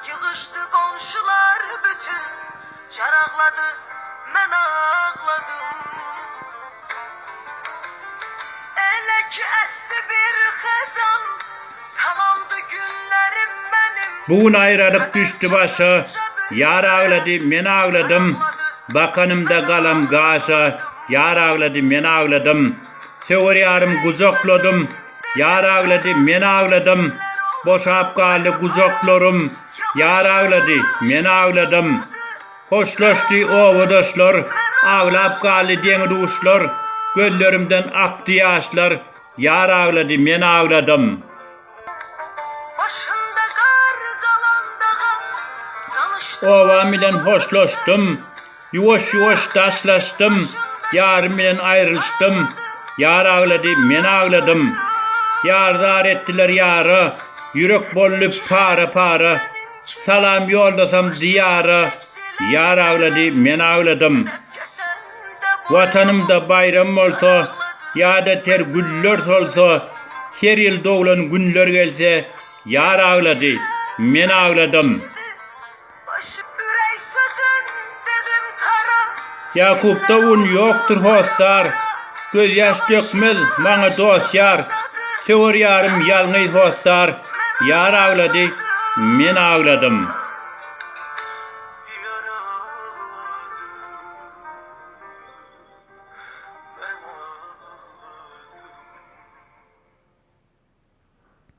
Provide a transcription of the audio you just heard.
Yığıştı komşular bütün, carakladı, men ağladım. Elek esti bir xezan, tamamdı günlerim benim. Bugün ayrılıp düştü başı, yar ağladı, men ağladım. Bakanımda kalam gaşa, yar ağladı, men ağladım. Sever yarım kucakladım, yar ağladı, men ağladım. Boşap kaldı kucaklarım, yar ağladı, men ağladım. Hoşlaştı ovadaşlar, ağlap kaldı deniduşlar. Gözlerimden aktı yaşlar, yar ağladı, men ağladım. Başında kar kalan dağa, danıştım. Ovam bilen hoşlaştım, yuvaş yuvaş taşlaştım. Yarım bilen ayrılıştım, yar ağladı, men ağladım. Yardar ettiler yarı, yürek bollup para para. Salam yoldasam diyara, yar ağladı, men ağladım. Vatanımda bayram olsa, yada ter güller solsa, her yıl doğulan günler gelse, yar ağladı, men ağladım. Başı ürey sözün dedim tara. Yakup'ta un yoktur hostar, göz yaş dökmez bana dost yar. Sever yarım yalnız hostar, yar ağladı, men ağladım.